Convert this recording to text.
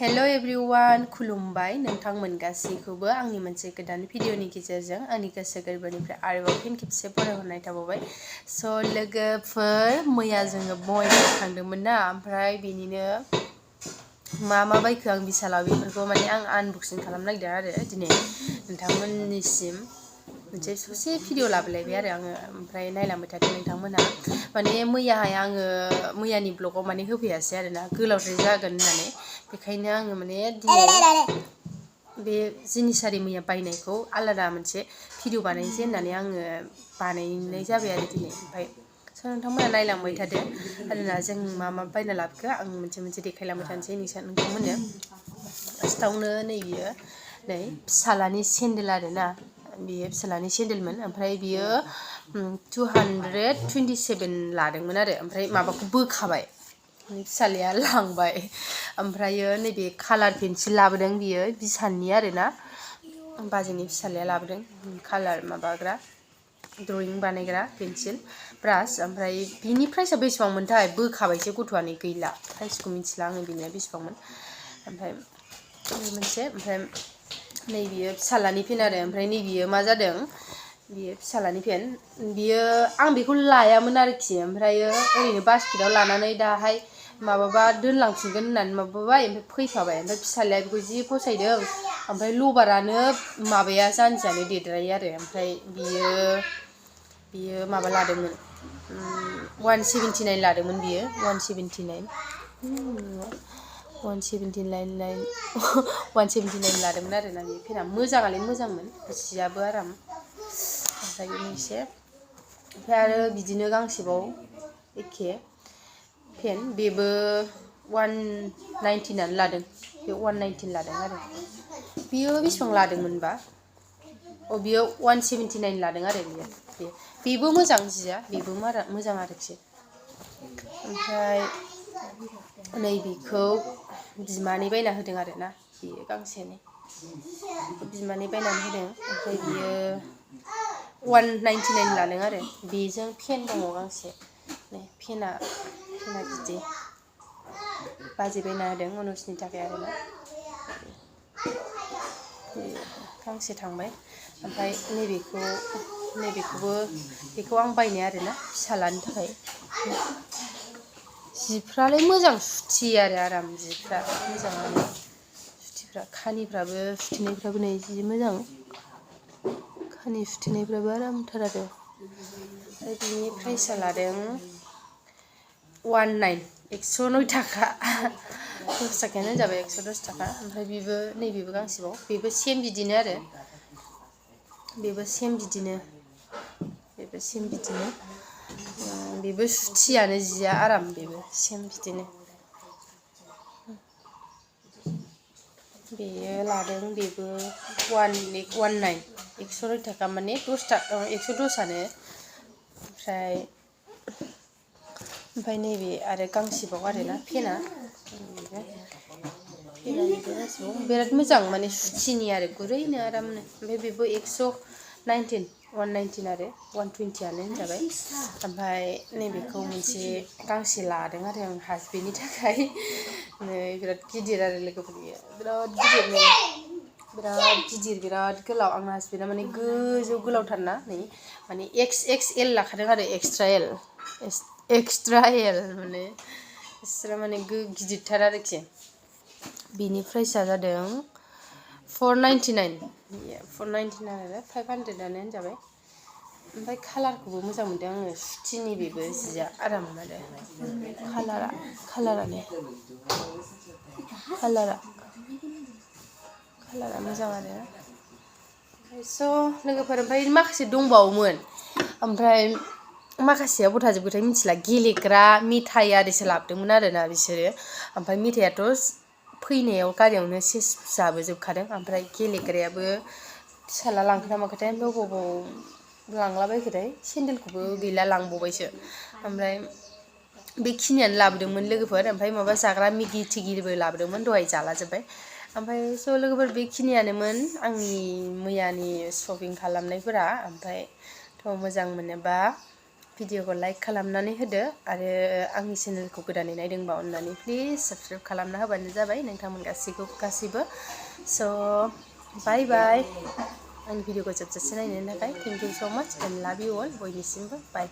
Hello everyone खुलुमबाय नोंथांमोन गासैखौबो आंनि मोनसे गोदान भिडिअनि गेजेरजों आंनि गोसो गोरबोनिफ्राय आरोबाव फिन खेबसे बरायहरनाय थाबावबाय। स' लोगोफोर मैया जोङो बङाइगाव थांदोंमोन ना, ओमफ्राय बेनिनो मा बायखो आं बिसालाव बेफोरखौ माने आं आनबक्सिं खालामनो नागिरदों आरो दिनै नोंथांमोननिसिम मोनसे ससे भिडिअ लाबोलायबाय आरो आङो, ओमफ्राय नायलांबाय थादों नोंथांमोनहा। माने मैयाहाय आङो मैयानि ब्लगाव माने होफैयासै आरोना, गोलावद्राय जागोन होननानै, बेखायनो आङो माने दिनै बे जिनिसारि मैया बायनायखौ आलादा मोनसे भिडिअ बानायनोसै होननानै आङो बानायनाय जाबाय आरो दिनै। ओमफ्राय स' नोंथांमोना नायलांबाय थादो आरोना, जों मा बायना लाबोखो आं मोनसे मोनसे देखायलांबाय थानोसै नोंथांमोननो। फार्स्टआवनो नैबेयो नै फिसालानि सेन्देल आरोना, बेयो फिसालानि सेन्देलमोन, ओमफ्राय बियो 227 लादोंमोन आरो, ओमफ्राय माबाखौ बोखाबाय फिसालाया लांबाय। ओमफ्रायो नैबे कालार पेन्सिल लाबोदों, बियो बिसाननि आरोना, बाजैनि फिसालाया लाबोदों कालार माबाग्रा ड्रयिं बानायग्रा पेन्सिल ब्रास। ओमफ्राय बिनि प्राइसआ बेसेबांमोनथाय, बोखाबायसो गथ'आ नै गैला, प्राइसखौ मिथिला आङो बिनिया बेसेबांमोन। ओमफ्राय मोनसे, ओमफ्राय नैबेयो फिसालानि पेन आरो, ओमफ्राय नैबेयो मा जादों, बियो फिसालानि पेन, बियो आं बेखौ लायामोन आरोखि, ओमफ्रायो ओरैनो बास्केटाव लानानै दाहाय माबाबा दोनलांफिनगोन होननानै माबाबाय, ओमफ्राय फैफाबाय, ओमफ्राय फिसालाया बेखौ जि फसायदों, ओमफ्राय लबारानो माबाया जानजियानो देरद्रायो आरो, ओमफ्राय बियो माबा लादोंमोन 179 लादोंमोन, बियो 179 लादोंमोन आरोना बे पेना। मोजाङालाय मोजांमोन, जियाबो आराम, ओमफ्राय मोनसे, ओमफ्राय आरो बिदिनो गांसेबाव एखे पेन, बेबो 119 लादों, बे 119 लादों आरो। बियो बेसेबां लादोंमोनबा, बियो 179 लादों आरो बेबो मोजां जिया, बेबो मोजां आरोखि। ओमफ्राय नैबेखौ बिमानै बायना होदों आरोना, बेयो गांसेनो बिमानै बायनानै होदों, ओमफ्राय बियो 199 लादों आरो। बेजों पेन दङ गांसे, नै पेना बिदि बाजै बायना होदों अनुजनि थाखाय आरोना, गांसे थांबाय। ओमफ्राय बेखौ आं बायनाय आरोना फिसालानि थाखाय। जिफ्रालाय मोजां सुथियो आरो आराम, जिफ्रा मोजाङानो सुथिफ्रा, खानिफ्राबो सुथेनायफ्राबो नै जि मोजां, खानि सुथेनायफ्राबो आरामथार आरो। ओमफ्राय बिनि प्राइसआ लादों 109 थाखा, 10 थाखायानो होनजाबाय, 110 थाखा। ओमफ्राय नैबेबो गांसेबाव, बेबो सेम बिदिनो आरो, बेबो सेम बिदिनो, बेबो सुथियानो जिया आराम, बेबो सेम बिदिनो। बेयो लादों, बेबो 109 109 थाखा, माने 110आनो। ओमफ्राय नैबे आरो गांसेबाव आरोना पेना, बिराद मोजां, माने सुथिनि आरो गुरैनो आरामनो। ओमफ्राय बेबो 119 आरो 120आनो होनजाबाय। ओमफ्राय नैबेखौ मोनसे गांसे लादों आरो आं हासबेन्डनि थाखाय, नै बिराद गिदिर आरो लोगोफोर, बियो बिराद गिदिर बिराद गोलाव। आंना हासबेन्डआ माने गोजौ गोलावथारना, नै माने XXL लाखादों आरो, एक्सट्रा एल माने बिसोरो माने गिदिरथार आरोखि। बिनि प्राइसआ जादों 499 आरो 500आनो होनजाबाय। ओमफ्राय कालारखौबो मोजां मोनदों आङो, सुथिनि बेबो जिया आराम आरो, कालारा मोजां आरो। स' लोगोफोर, ओमफ्राय माखासे दंबावोमोन, ओमफ्राय माखासेया थाजोबखोथाय मिथिला, गेलेग्रा मेथाइ आरिसो लाबोदोंमोन आरोना बिसोरो। ओमफ्राय मेथाइयाथ' फैनायाव गारियावनो सेस जाबोजोबखादों, ओमफ्राय गेलेग्रायाबो फिसाला लांखो ना माखोथाय, ओमफ्राय बबाव लांलाबायखोथाय, सेन्देलखौबो गैला लांबावबायसो। ओमफ्राय बेखिनियानो लाबोदोंमोन लोगोफोर, ओमफ्राय माबा जाग्रा मेगि थिगिबो लाबोदोंमोन, दहाय जालाजोब्बाय। ओमफ्राय स' लोगोफोर, बेखिनियानोमोन आंनि मैयानि शपिं खालामनायफोरा। ओमफ्राय मोजां मोनोबा भिडिअखौ लाइक खालामनानै होदो आरो आंनि चेनेलखौ गोदानै नायदोंबा अननानै प्लिज साबस्क्राइब खालामना होबानो जाबाय नोंथांमोन गासैबो स' बाय बाय आंनि भिडिअखौ जोबजासे नायनायनि थाखाय थेंक इउ स' माच एन्ड लाभ इउ अल बयनिसिमबो बाय